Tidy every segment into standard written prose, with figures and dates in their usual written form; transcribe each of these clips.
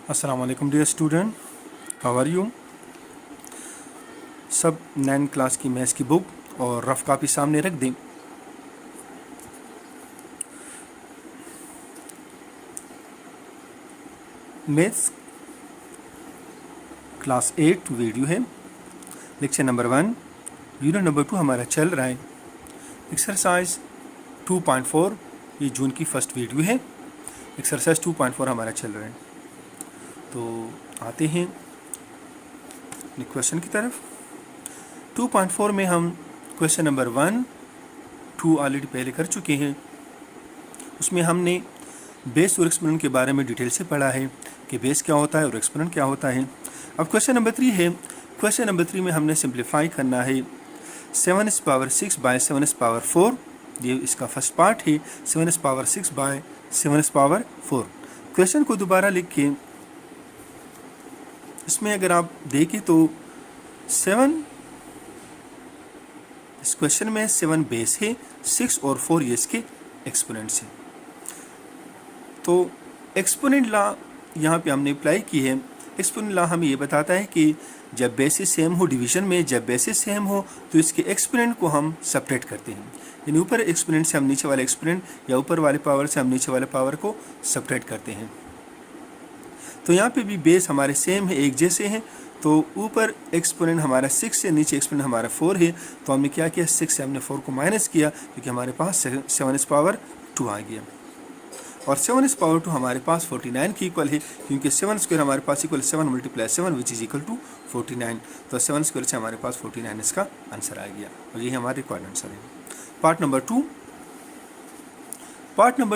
अस्सलाम वालेकुम dear student, how are you. सब 9 क्लास की मैथ्स की बुक और रफ कॉपी सामने रख दें। मैथ्स क्लास 8 वीडियो है, लेक्चर नंबर 1 यूनिट नंबर 2 हमारा चल रहा है। एक्सरसाइज 2.4 ये जून की फर्स्ट वीडियो है। एक्सरसाइज 2.4 हमारा चल रहा है। तो आते हैं क्वेश्चन की तरफ। 2.4 में हम क्वेश्चन नंबर 1, 2 ऑलरेडी पहले कर चुके हैं। उसमें हमने बेस और एक्सपोनेंट के बारे में डिटेल से पढ़ा है कि बेस क्या होता है और एक्सपोनेंट क्या होता है। अब क्वेश्चन नंबर 3 है। क्वेश्चन नंबर 3 में हमने सिंप्लीफाई करना है 7s power 6 bye 7s power 4। ये इसका फर्स्ट पार्ट है, 7s power 6 bye 7s power 4। Question को दोबारा लिख के इसमें अगर आप देखें तो 7, इस क्वेश्चन में 7 बेस है, 6 और 4 ये इसके एक्सपोनेंट्स हैं। तो एक्सपोनेंट लॉ यहाँ पे हमने अप्लाई की है। एक्सपोनेंट लॉ हमें ये बताता है कि जब बेसिस सेम हो डिवीजन में, जब बेसिस सेम हो तो इसके एक्सपोनेंट को हम सेपरेट करते हैं। यानी ऊपर एक्सपोनेंट से हम नीचे वाले एक्सपोनेंट या ऊपर वाले पावर से हम नीचे वाले पावर को सेपरेट करते हैं। तो यहाँ पे भी बेस हमारे सेम है, एक जैसे हैं। तो ऊपर एक्सपोनेंट हमारा 6 से, नीचे एक्सपोनेंट हमारा 4 है। तो हमने क्या किया, 6 से हमने 4 को माइनस किया क्योंकि हमारे पास 7s पावर 2 आ गया। और 7s पावर 2 हमारे पास 49 की इक्वल है क्योंकि 7 स्क्वायर हमारे पास equal 7 multiply 7 which is equal to 49। तो 7 स्क्वायर से हमारे पास 49 इसका आंसर आ गया और यही हमारा रिक्वायर्ड आंसर है। पार्ट नंबर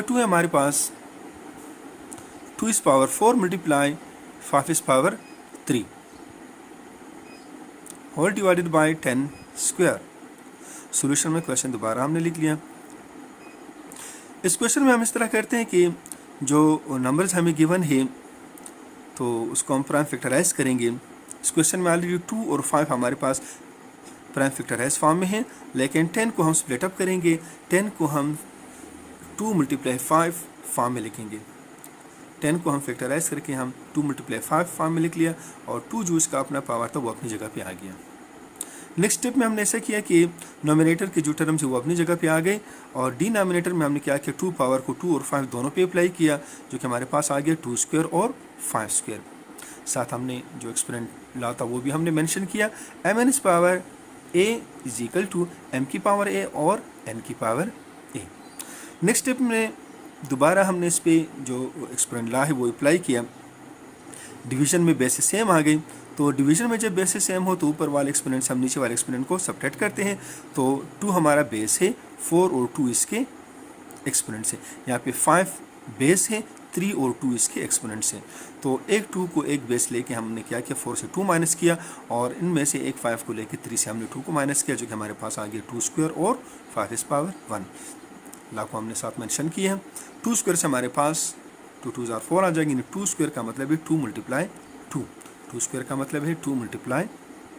2 है हमारे पास 2s power 4 multiply 5s power 3 whole divided by 10 square. Solution में क्वेश्चन दोबारा हमने लिख लिया। इस क्वेश्चन में हम इस तरह करते हैं कि जो नंबर्स हमें गिवन है तो उसको हम प्राइम फैक्टराइज करेंगे। इस क्वेश्चन में ऑलरेडी 2 और 5 हमारे पास प्राइम फैक्टराइज फॉर्म में है, लेकिन 10 को हम स्प्लिट अप करेंगे। 10 को हम 2 मल्टीप्लाई 5 फॉर्म में लिखेंगे। 10 को हम फैक्टराइज करके हम 2 मल्टीप्लाई 5 फॉर्म में लिख लिया और 2 जो इसका अपना पावर था वो अपनी जगह पे आ गया। नेक्स्ट स्टेप में हमने ऐसा किया कि नोमिनेटर के जो टर्म्स है वो अपनी जगह पे आ गए और डिनोमिनेटर में हमने क्या किया, 2 पावर को 2 और 5 दोनों पे अप्लाई किया, जो कि हमारे पास आ गया 2 स्क्वायर और 5 स्क्वायर। साथ हमने जो एक्सपोनेंट ला था वो भी हमने मेंशन किया, mn power a is equal to m की पावर a और n की पावर a। नेक्स्ट स्टेप में दोबारा हमने इस पे जो एक्सपोनेंट ला है वो अप्लाई किया। डिवीजन में बेसिस सेम आ गई, तो डिवीजन में जब बेसिस सेम हो तो ऊपर वाले एक्सपोनेंट से हम नीचे वाले एक्सपोनेंट को सब्ट्रैक्ट करते हैं। तो 2 हमारा बेस है, 4 और 2 इसके एक्सपोनेंट्स है। यहाँ पे 5 बेस है, 3 और 2 इसके एक्सपोनेंट्स हैं। तो एक 2 को एक बेस लेके हमने क्या किया, 4 से 2 माइनस किया और इनमें से एक 5 को लेके 3 से हमने 2 को माइनस किया, जो कि हमारे पास आ गया 2 स्क्वायर और 5s पावर 1। ला को हमने साथ मेंशन किया है। 2 स्क्वायर से हमारे पास 2 2 जार 4 आ जाएंगे। 2 स्क्वायर का मतलब है 2 मल्टीप्लाई 2। 2 स्क्वायर का मतलब है 2 मल्टीप्लाई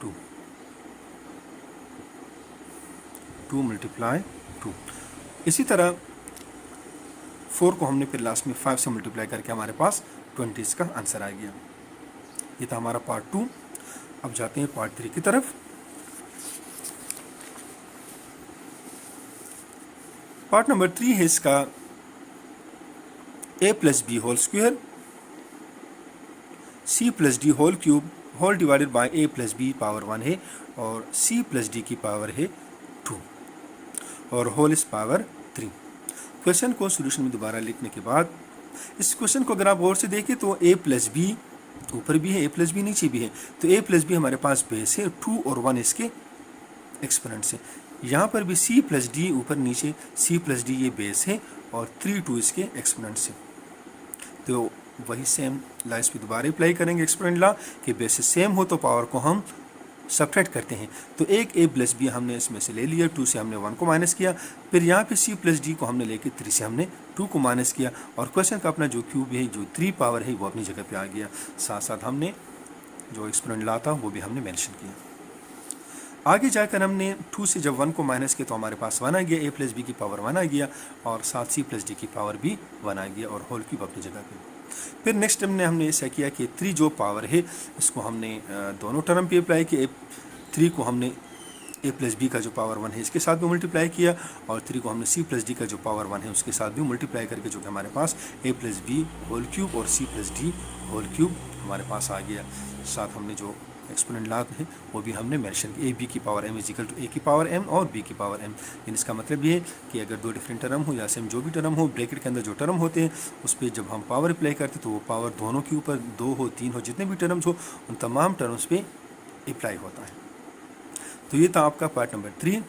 2, 2 मल्टीप्लाई 2। इसी तरह 4 को हमने फिर लास्ट में 5 से मल्टीप्लाई करके हमारे पास 20 इसका आंसर आ गया। ये था हमारा पार्ट 2। अब जाते हैं पार्ट 3 की तरफ। पार्ट नंबर 3 है इसका a plus B whole square c plus D whole cube whole divided by a plus B power 1 है और c प्लस डी की पावर है 2 और होल इस पावर 3। क्वेश्चन को सॉल्यूशन में दोबारा लिखने के बाद इस क्वेश्चन को अगर आप गौर से देखें तो a प्लस बी ऊपर भी है, a प्लस बी नीचे भी है। तो a प्लस बी हमारे पास बेस है, 2 और 1 इसके एक्सपोनेंट्स है। यहाँ पर भी c प्लस डी ऊपर नीचे, c प्लस डी ये बेस है और 3 2 इसके एक्सपोनेंट्स है। तो वही सेम ला इस पे दोबारा अप्लाई करेंगे एक्सपोनेंट ला कि बेसिस सेम हो तो पावर को हम सब्ट्रैक्ट करते हैं। तो एक a प्लस बी हमने इसमें से ले लिया, 2 से हमने 1 को माइनस किया, फिर यहाँ पे c प्लस डी को हमने लेके 3 से हमने 2 को माइनस किया और क्वेश्चन का अपना जो क्यूब है, जो 3 पावर है वो अपनी जगह पे आ गया। साथ साथ हमने जो एक्सपोनेंट ला था वो भी हमने मेंशन किया। आगे जाकर हमने 2 से जब 1 को माइनस किया तो हमारे पास 1 आ गया, a प्लस बी की पावर 1 आ गया और साथ c प्लस डी की पावर भी 1 आ गया और होल क्यूब अपनी जगह पे। फिर नेक्स्ट स्टेप में हमने ऐसा किया कि 3 जो पावर है इसको हमने दोनों टर्म पे अप्लाई किया। 3 को हमने a प्लस बी का जो पावर 1 है इसके साथ भी मल्टीप्लाई किया, और 3 को हमने c प्लस डी का जो पावर 1 है उसके साथ भी मल्टीप्लाई करके जो कि हमारे पास a plus B whole cube और c plus D whole cube हमारे पास आ गया। साथ हमने जो एक्सपोनेंट लाभ है वो भी हमने मेंशन किया, a b की power m is equal to a की पावर m और b की पावर m। यानी इसका मतलब ये है कि अगर दो डिफरेंट टर्म हो या सेम जो भी टर्म हो, ब्रैकेट के अंदर जो टर्म होते हैं उस पर जब हम पावर अप्लाई करते तो वो पावर दोनों के ऊपर 2 हो 3 हो जितने भी टर्म्स हो उन तमाम टर्म्स पे अप्लाई होता है। तो ये था आपका पार्ट नंबर 3।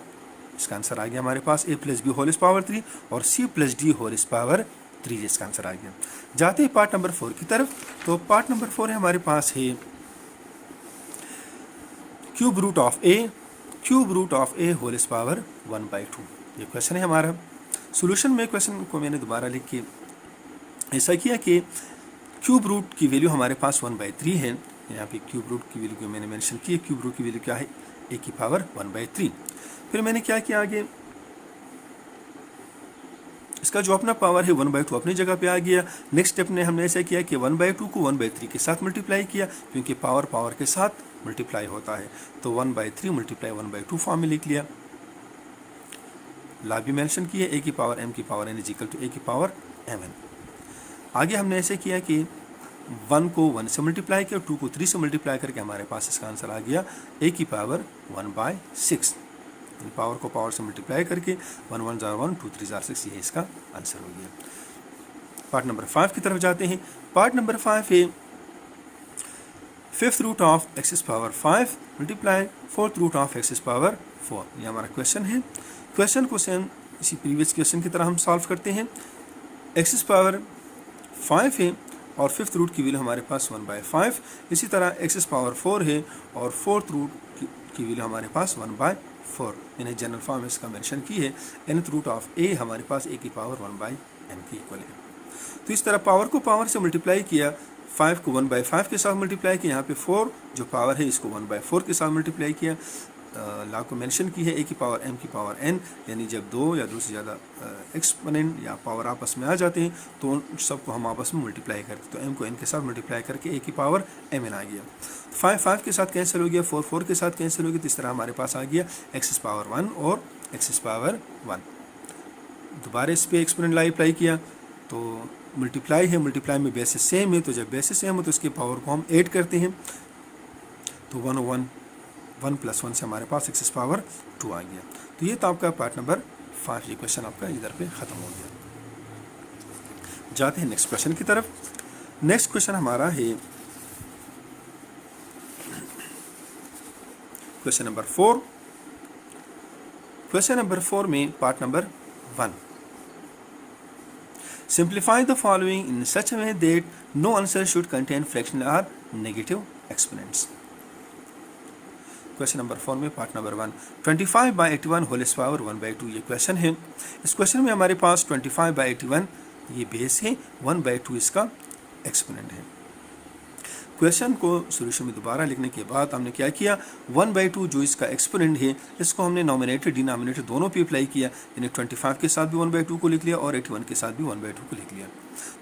इसका आंसर आ गया हमारे पास a plus B whole power 3 और c plus D whole power 3, इसका आंसर आ गया। जाते हैं पार्ट नंबर 4 की तरफ। तो पार्ट नंबर 4 है हमारे पास है cube root of a whole power 1/2। ये क्वेश्चन है हमारा। सोल्यूशन में क्वेश्चन को मैंने दोबारा लिख के ऐसा किया कि क्यूब रूट की वैल्यू हमारे पास 1/3 है। यहाँ पे क्यूब रूट की वैल्यू को मैंने मेंशन की है। क्यूब रूट की वैल्यू क्या है, a की पावर 1/3। फिर मैंने क्या किया आगे, इसका जो अपना पावर है 1/2 अपनी जगह पे आ गया। नेक्स्ट स्टेप ने हमने ऐसा किया कि 1/2 को 1/3 के साथ मल्टीप्लाई किया, क्योंकि पावर पावर के साथ मल्टीप्लाई होता है। तो 1/3 मल्टीप्लाई 1/2 फॉर्म में लिख लिया। ला भी मेंशन किया, a की पावर m की power n is equal to a की पावर mn। आगे हमने ऐसे किया कि 1 को 1 से मल्टीप्लाई किया, 2 को 3 से मल्टीप्लाई करके हमारे पास इसका आंसर आ गया a की पावर 1/6। पावर को पावर से मल्टीप्लाई करके 1 1 जार 1 2 3 जार 6, ये इसका आंसर हो गया। पार्ट नंबर 5 की तरफ जाते हैं। पार्ट नंबर 5 है 5th root of x power 5 multiply 4th root of x power 4। ये हमारा क्वेश्चन है। क्वेश्चन को सेम इसी प्रीवियस क्वेश्चन की तरह हम सॉल्व करते हैं। x पावर 5 है और 5th रूट की वैल्यू हमारे पास 1/5। इसी तरह x पावर 4 है और 4th रूट की वैल्यू हमारे पास 1/4। मैंने जनरल फॉर्म इसका मेंशन की है। nth रूट ऑफ a हमारे पास a की पावर 1/n के इक्वल है। तो इस तरह पावर को पावर से मल्टीप्लाई किया, 5 को 1/5 के साथ मल्टीप्लाई किया, यहाँ पे 4 जो पावर है इसको 1/4 के साथ मल्टीप्लाई किया। ला को मेंशन की है a की पावर m की पावर n, यानी जब 2 या 2 से ज़्यादा एक्सपोनेंट या पावर आपस में आ जाते हैं तो उन सबको हम आपस में मल्टीप्लाई करते हैं। तो m को n के साथ मल्टीप्लाई करके a की पावर mn आ गया। 5 5 के साथ कैंसिल हो गया, 4 4 के साथ कैंसिल हो गया। तो इस तरह हमारे पास आ गया x पावर 1 और x पावर 1। दोबारा इस पर एक्सपोनेंट ला अप्लाई किया तो मल्टीप्लाई है, मल्टीप्लाई में बेसिस सेम है, तो जब बेसिस सेम हो तो इसके पावर को हम ऐड करते हैं। तो 1 + 1 से हमारे पास x पावर 2 आ गया। तो ये था आपका पार्ट नंबर 5। ये क्वेश्चन आपका इधर पे ख़त्म हो गया। जाते हैं नेक्स्ट क्वेश्चन की तरफ। नेक्स्ट क्वेश्चन हमारा है क्वेश्चन नंबर 4। क्वेश्चन नंबर 4 में part number 1, simplify the following in such a way that no answer should contain fractional और नेगेटिव एक्सपोनेंट्स। क्वेश्चन नंबर 4 में पार्ट नंबर 1, 25/81 होल पावर 1/2 ये question है। इस क्वेश्चन में हमारे पास 25/81 ये बेस है, 1/2 इसका एक्सपोनेंट है। क्वेश्चन को सॉल्यूशन में दोबारा लिखने के बाद हमने क्या किया, 1/2 जो इसका एक्सपोनेंट है इसको हमने नॉमिनेटर डिनोमिनेटर दोनों पे अप्लाई किया, यानी 25 के साथ भी 1/2 को लिख लिया और 81 के साथ भी 1/2 को लिख लिया।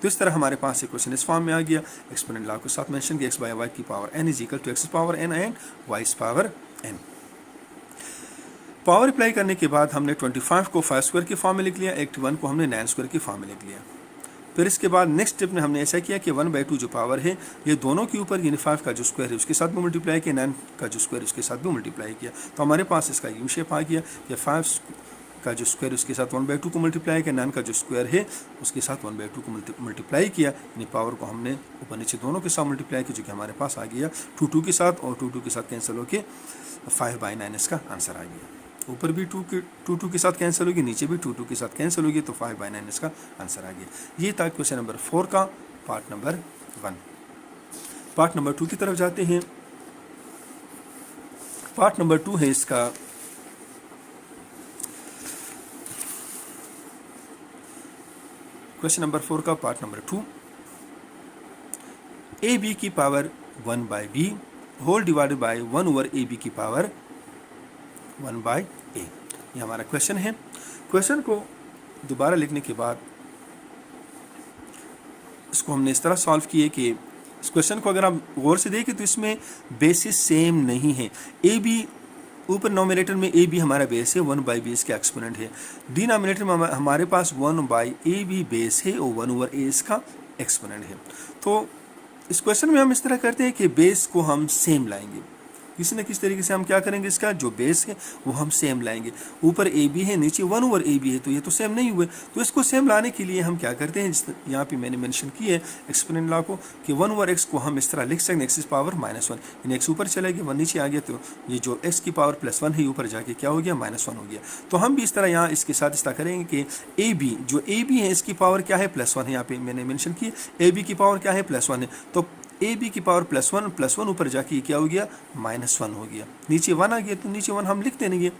तो इस तरह हमारे पास एक क्वेश्चन इस फॉर्म में आ गया। एक्सपोनेंट ला के साथ मेंशन किया, x/y की power n is equal to x power n and y power n। Power apply करने के बाद हमने 25 को 5 स्क्वायर के फॉर्म में लिख लिया, 81 को हमने 9 स्क्वायर के फॉर्म में लिख लिया। फिर इसके बाद नेक्स्ट स्टेप में हमने ऐसा किया कि 1/2 जो पावर है ये दोनों के ऊपर, यानी 5 का जो स्क्वायर है उसके साथ भी मल्टीप्लाई किया, 9 का जो स्क्वायर है उसके साथ भी मल्टीप्लाई किया। तो हमारे पास इसका यू शेप आ गया कि 5 का जो स्क्वायर उसके साथ 1/2 को मल्टीप्लाई किया, 9 का जो स्क्वायर है उसके साथ 1/2 को मल्टीप्लाई किया, यानी पावर को हमने ऊपर नीचे दोनों के साथ मल्टीप्लाई किया, जो कि हमारे पास आ गया 2 के साथ, और 2 के साथ कैंसिल होकर 5/9 इसका आंसर आ गया। ऊपर भी 2 के साथ कैंसिल होगी, नीचे भी 2 के साथ कैंसिल होगी, तो 5/9 इसका आंसर आ गया। ये था क्वेश्चन नंबर 4 का पार्ट नंबर 1। पार्ट नंबर 2 की तरफ जाते हैं। पार्ट नंबर 2 है इसका क्वेश्चन नंबर 4 का पार्ट नंबर 2, ab की power 1/b whole divided by 1/ab की पावर 1/a। ये हमारा क्वेश्चन है। क्वेश्चन को दोबारा लिखने के बाद इसको हमने इस तरह सॉल्व किए कि इस क्वेश्चन को अगर आप गौर से देखें तो इसमें बेसिस सेम नहीं है। ए बी ऊपर नोमिनेटर में ए बी हमारा बेस है, 1/b इसका एक्सपोनेंट है। डिनोमिनेटर में हमारे पास 1/ab बेस है और 1/a इसका एक्सपोनेंट है। तो इस क्वेश्चन में हम इस तरह करते हैं कि बेस को हम सेम लाएंगे, किसी न किसी तरीके से हम क्या करेंगे, इसका जो बेस है वो हम सेम लाएंगे। ऊपर ए बी है, नीचे 1/ab है, तो ये तो सेम नहीं हुए। तो इसको सेम लाने के लिए हम क्या करते हैं, यहाँ पे मैंने मेंशन की है एक्सपोनेंट लॉ को कि 1/x को हम इस तरह लिख सकते हैं एक्स पावर -1, यानी एक्स ऊपर चला गया 1 नीचे आ गया, तो ये जो एक्स की पावर +1 है ऊपर जाके क्या हो गया -1 हो गया। तो हम भी इस तरह यहाँ इसके साथ इस तरह करेंगे कि ए बी जो ए बी है इसकी पावर क्या है +1 है, यहाँ पे मैंने मेंशन की ए बी की पावर क्या है +1 है, तो ए बी की पावर +1 ऊपर जाके क्या हो गया -1 हो गया, नीचे 1 आ गया, तो नीचे 1 हम लिखते नहीं है।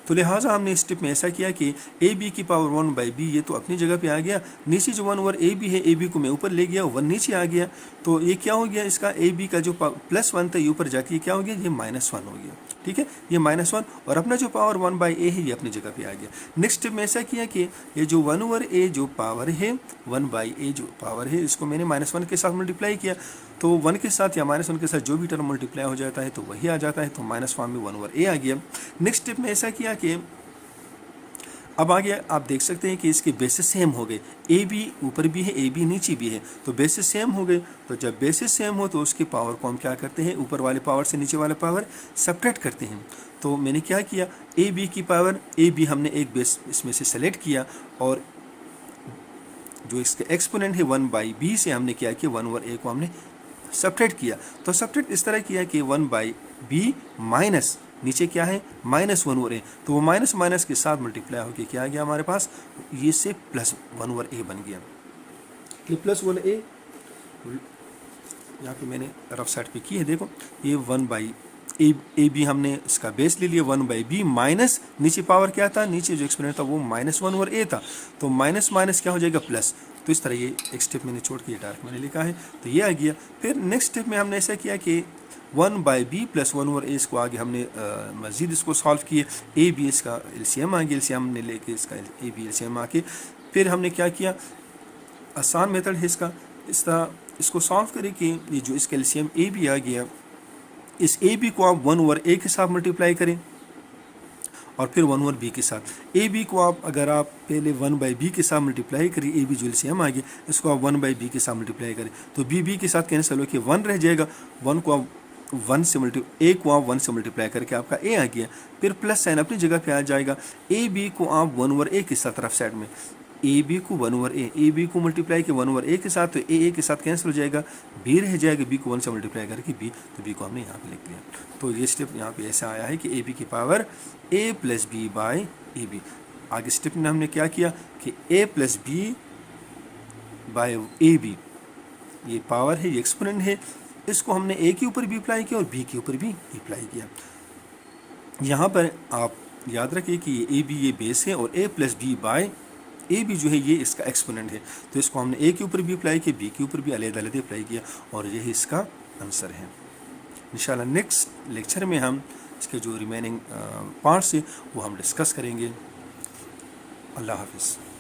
तो लिहाजा हमने इस स्टेप में ऐसा किया कि ए बी की पावर 1/b ये तो अपनी जगह पे आ गया, नीचे जो 1/ab है ए बी को मैं ऊपर ले गया, 1 नीचे आ गया, तो ये क्या हो गया, इसका ए बी का जो +1 था ये ऊपर जाके क्या हो गया, ये -1 हो गया। ठीक है, ये -1 और अपना जो पावर 1/a है ये अपनी जगह पे आ गया। नेक्स्ट स्टेप में ऐसा किया कि ये जो 1/a जो पावर है 1/a जो पावर है इसको मैंने -1 के साथ मल्टीप्लाई किया, तो 1 के साथ या -1 के साथ जो भी टर्म मल्टीप्लाई हो जाता है तो वही आ जाता है, तो माइनस फॉर्म में 1/a आ गया। नेक्स्ट स्टेप में ऐसा किया कि अब आगे आप देख सकते हैं कि इसके बेसिस सेम हो गए, ए बी ऊपर भी है ए बी नीचे भी है, तो बेसिस सेम हो गए। तो जब बेसिस सेम हो तो उसकी पावर को हम क्या करते हैं, ऊपर वाले पावर से नीचे वाले पावर सब्ट्रैक्ट करते हैं। तो मैंने क्या किया, ए बी की पावर ए बी हमने एक बेस इसमें से सेलेक्ट किया और जो इसका एक्सपोनेंट है 1/b से हमने क्या किया 1/a को हमने सब्ट्रैक्ट किया। तो सब्ट्रैक्ट इस तरह किया कि 1/b माइनस नीचे क्या है -1/a, तो वो माइनस माइनस के साथ मल्टीप्लाई होकर क्या आ गया हमारे पास, ये से +1/a बन गया। ये +1/a यहाँ पे मैंने रफ साइड पे की है, देखो ये 1/a हमने इसका बेस ले लिया 1/b माइनस नीचे पावर क्या था, नीचे जो एक्सपोनेंट था वो -1/a था, तो माइनस माइनस क्या हो जाएगा प्लस। तो इस तरह ये एक स्टेप मैंने छोड़ के डार्क मैंने लिखा है, तो ये आ गया। फिर नेक्स्ट स्टेप में हमने ऐसा किया कि 1/b + 1/a इसको आगे हमने मज़ीद इसको सॉल्व किए, ए बी इसका एलसीएम आ गया, एलसीएम हमने लेके इसका ए बी एलसीएम आके फिर हमने क्या किया, आसान मेथड है इसका, इस तरह इसको सॉल्व करें कि ये जो इसका एलसीएम ए बी आ गया, इस ए बी को आप 1/a के साथ मल्टीप्लाई करें और फिर 1/b के साथ। ए बी को आप अगर आप पहले 1/b के साथ मल्टीप्लाई करें, ए बी जो एलसीएम आ गया इसको आप 1/b के साथ मल्टीप्लाई करें, तो बी के साथ कैंसिल हो के 1 रह जाएगा, 1 को आप 1 से ए को आप 1 से मल्टीप्लाई करके आपका ए आ गया, फिर प्लस साइन अपनी जगह पे आ जाएगा। ए बी को आप 1/a के साथ रफ साइड में ए बी को 1/a, ए बी को मल्टीप्लाई के 1/a के साथ, तो ए के साथ कैंसिल हो जाएगा, बी रह जाएगा, बी को 1 से मल्टीप्लाई करके बी, तो बी को हमने यहाँ पे लिख दिया। तो ये स्टेप यहाँ पे ऐसा आया है कि ए बी की पावर a + b/ab। आगे स्टेप में हमने क्या किया कि a + b/ab ये पावर है, ये एक्सपोनेंट है, इसको हमने a के ऊपर भी अप्लाई किया और b के ऊपर भी अप्लाई किया। यहाँ पर आप याद रखिए कि ये a b ये बेस है और a + b/ab जो है ये इसका एक्सपोनेंट है, तो इसको हमने a के ऊपर भी अप्लाई किया, b के ऊपर भी अलग-अलग अप्लाई किया और यही इसका आंसर है। इंशाल्लाह नेक्स्ट लेक्चर में हम इसके जो रिमेनिंग पार्ट्स है वो हम डिस्कस करेंगे। अल्लाह हाफिज़।